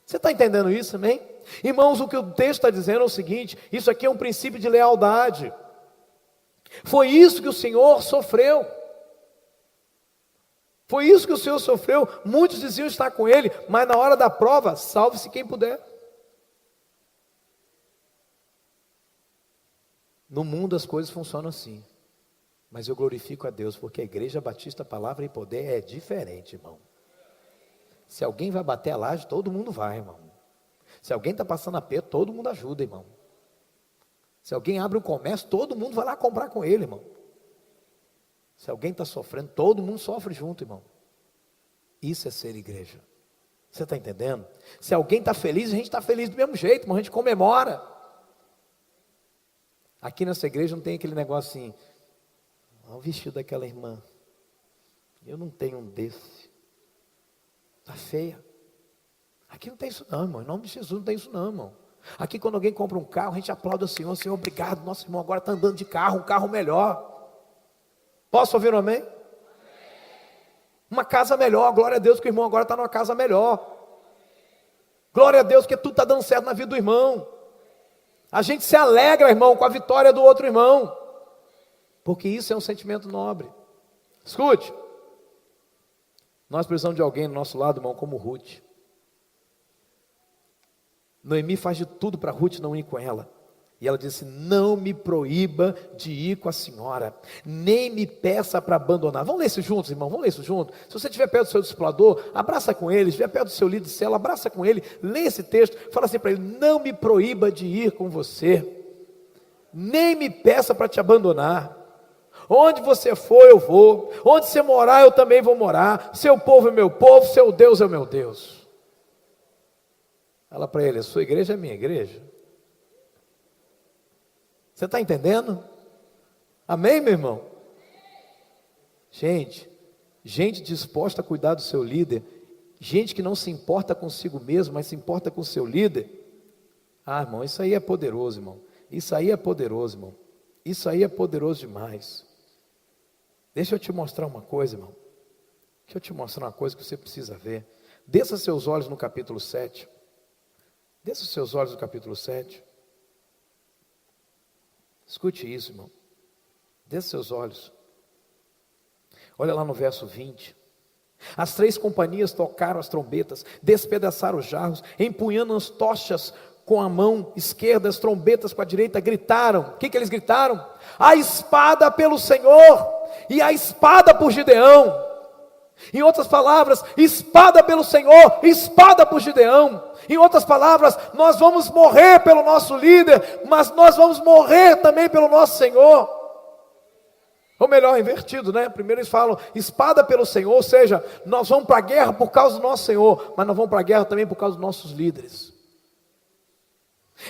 Você está entendendo isso, amém? Irmãos, o que o texto está dizendo é o seguinte, isso aqui é um princípio de lealdade. Foi isso que o Senhor sofreu. Foi isso que o Senhor sofreu. Muitos diziam estar com Ele, mas na hora da prova, salve-se quem puder. No mundo as coisas funcionam assim. Mas eu glorifico a Deus, porque a Igreja Batista Palavra e Poder é diferente, irmão. Se alguém vai bater a laje, todo mundo vai, irmão. Se alguém está passando aperto, todo mundo ajuda, irmão. Se alguém abre um comércio, todo mundo vai lá comprar com ele, irmão. Se alguém está sofrendo, todo mundo sofre junto, irmão. Isso é ser igreja. Você está entendendo? Se alguém está feliz, a gente está feliz do mesmo jeito, irmão. A gente comemora. Aqui nessa igreja não tem aquele negócio assim, olha o vestido daquela irmã. Eu não tenho um desse. Está feia. Aqui não tem isso não, irmão. Em nome de Jesus não tem isso não, irmão. Aqui quando alguém compra um carro, a gente aplaude o Senhor. Senhor, obrigado, nosso irmão agora está andando de carro, um carro melhor. Posso ouvir um amém? Uma casa melhor, glória a Deus que o irmão agora está numa casa melhor. Glória a Deus que tudo está dando certo na vida do irmão. A gente se alegra, irmão, com a vitória do outro irmão. Porque isso é um sentimento nobre. Escute. Nós precisamos de alguém do nosso lado, irmão, como Ruth. Noemi faz de tudo para Ruth não ir com ela. E ela disse, não me proíba de ir com a senhora, nem me peça para abandonar. Vamos ler isso juntos, irmão, vamos ler isso juntos. Se você estiver perto do seu discipulador, abraça com ele. Se estiver perto do seu líder de célula, abraça com ele. Lê esse texto, fala assim para ele, não me proíba de ir com você, nem me peça para te abandonar. Onde você for, eu vou. Onde você morar, eu também vou morar. Seu povo é meu povo, seu Deus é meu Deus. Fala para ele, a sua igreja é minha igreja. Você está entendendo? Amém, meu irmão? Gente disposta a cuidar do seu líder, gente que não se importa consigo mesmo, mas se importa com o seu líder. Ah, irmão, isso aí é poderoso, irmão. Isso aí é poderoso, irmão. Isso aí é poderoso demais. Deixa eu te mostrar uma coisa, irmão. Deixa eu te mostrar uma coisa que você precisa ver. Desça seus olhos no capítulo 7. Desça os seus olhos no capítulo 7. Escute isso, irmão. Desça seus olhos. Olha lá no verso 20. As 3 companhias tocaram as trombetas, despedaçaram os jarros, empunhando as tochas com a mão esquerda, as trombetas com a direita, gritaram. O que eles gritaram? A espada pelo Senhor e a espada por Gideão. Em outras palavras, espada pelo Senhor, espada por Gideão. Em outras palavras, nós vamos morrer pelo nosso líder, mas nós vamos morrer também pelo nosso Senhor. Ou melhor, invertido, né? Primeiro eles falam espada pelo Senhor, ou seja, nós vamos para a guerra por causa do nosso Senhor, mas nós vamos para a guerra também por causa dos nossos líderes.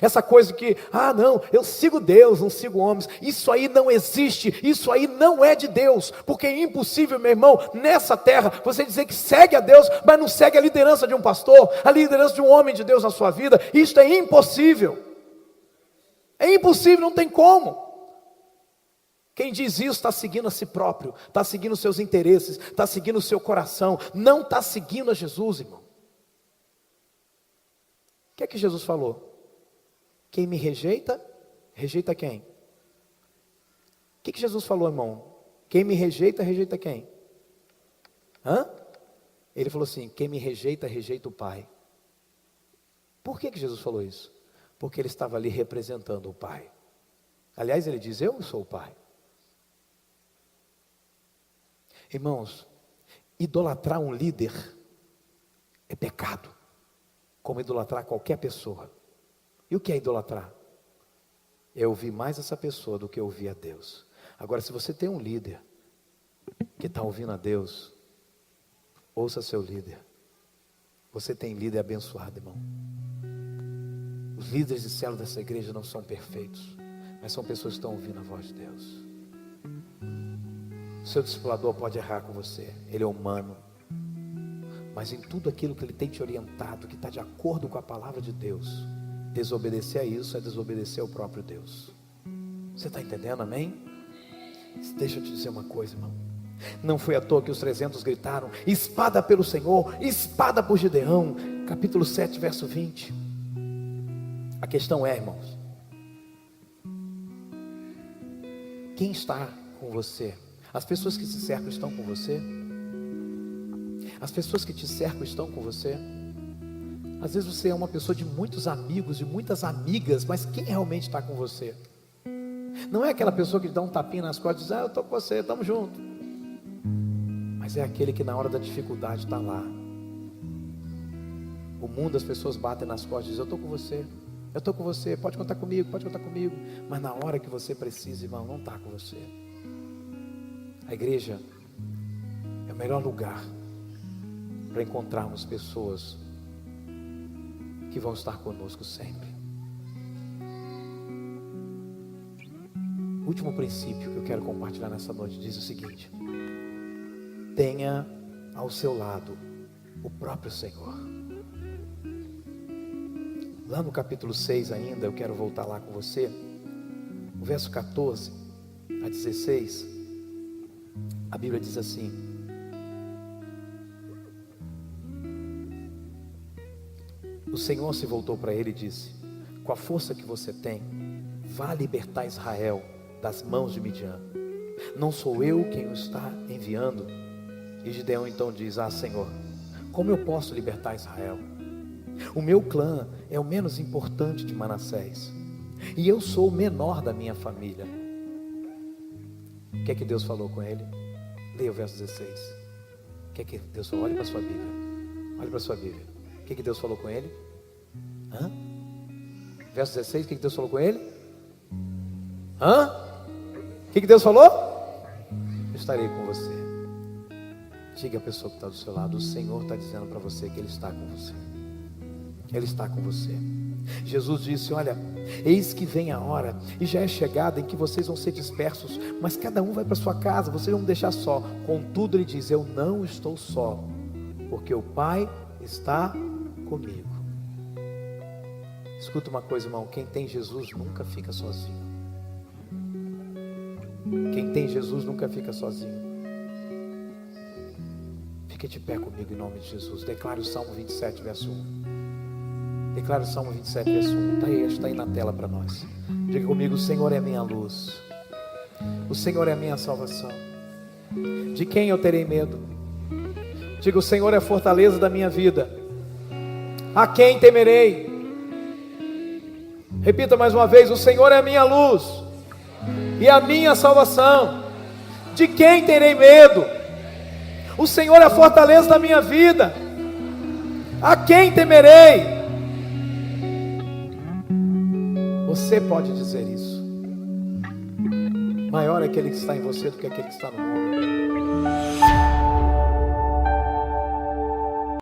Essa coisa que, não, eu sigo Deus, não sigo homens, isso aí não existe, isso aí não é de Deus, porque é impossível, meu irmão, nessa terra, você dizer que segue a Deus, mas não segue a liderança de um pastor, a liderança de um homem de Deus na sua vida. Isso é impossível, não tem como. Quem diz isso está seguindo a si próprio, está seguindo os seus interesses, está seguindo o seu coração, não está seguindo a Jesus, irmão. O que é que Jesus falou? Quem me rejeita, rejeita quem? O que Jesus falou, irmão? Quem me rejeita, rejeita quem? Ele falou assim, quem me rejeita, rejeita o Pai. Por que Jesus falou isso? Porque ele estava ali representando o Pai. Aliás, ele diz, eu sou o Pai. Irmãos, idolatrar um líder é pecado, como idolatrar qualquer pessoa. E o que é idolatrar? É ouvir mais essa pessoa do que ouvir a Deus. Agora, se você tem um líder que está ouvindo a Deus, ouça seu líder. Você tem líder abençoado, irmão. Os líderes de célula dessa igreja não são perfeitos, mas são pessoas que estão ouvindo a voz de Deus. O seu discipulador pode errar com você, ele é humano, mas em tudo aquilo que ele tem te orientado, que está de acordo com a palavra de Deus, desobedecer a isso é desobedecer ao próprio Deus. Você está entendendo, amém? Deixa eu te dizer uma coisa, irmão. Não foi à toa que os 300 gritaram, espada pelo Senhor, espada por Gideão. Capítulo 7, verso 20. A questão é, irmãos, quem está com você? As pessoas que te cercam estão com você? As pessoas que te cercam estão com você? Às vezes você é uma pessoa de muitos amigos, de muitas amigas, mas quem realmente está com você? Não é aquela pessoa que te dá um tapinha nas costas e diz, eu estou com você, estamos juntos. Mas é aquele que na hora da dificuldade está lá. O mundo, as pessoas batem nas costas e dizem, eu estou com você, pode contar comigo, mas na hora que você precisa, irmão, não está com você. A igreja é o melhor lugar para encontrarmos pessoas que vão estar conosco sempre. O último princípio que eu quero compartilhar nessa noite diz o seguinte: tenha ao seu lado o próprio Senhor. Lá no capítulo 6 ainda, eu quero voltar lá com você, o verso 14 a 16, a Bíblia diz assim: o Senhor se voltou para ele e disse: com a força que você tem, vá libertar Israel das mãos de Midian. Não sou eu quem o está enviando? E Gideão então diz: Senhor, como eu posso libertar Israel? O meu clã é o menos importante de Manassés, e eu sou o menor da minha família. O que é que Deus falou com ele? Leia o verso 16. O que é que Deus falou? Olhe para a sua Bíblia. Olhe para a sua Bíblia. O que é que Deus falou com ele? Verso 16, o que é que Deus falou com ele? O que é que Deus falou? Eu estarei com você. Diga a pessoa que está do seu lado: o Senhor está dizendo para você que Ele está com você. Ele está com você. Jesus disse: olha, eis que vem a hora, e já é chegada, em que vocês vão ser dispersos, mas cada um vai para sua casa, vocês vão me deixar só. Contudo, ele diz: eu não estou só, porque o Pai está comigo. Escuta uma coisa, irmão, quem tem Jesus nunca fica sozinho. Quem tem Jesus nunca fica sozinho. Fique de pé comigo em nome de Jesus. Declare o Salmo 27, verso 1. Declare o Salmo 27, verso 1. Está aí na tela para nós. Diga comigo: o Senhor é a minha luz, o Senhor é a minha salvação. De quem eu terei medo? Diga: o Senhor é a fortaleza da minha vida. A quem temerei? Repita mais uma vez: o Senhor é a minha luz e a minha salvação. De quem terei medo? O Senhor é a fortaleza da minha vida. A quem temerei? Você pode dizer isso. Maior é aquele que está em você do que aquele que está no mundo.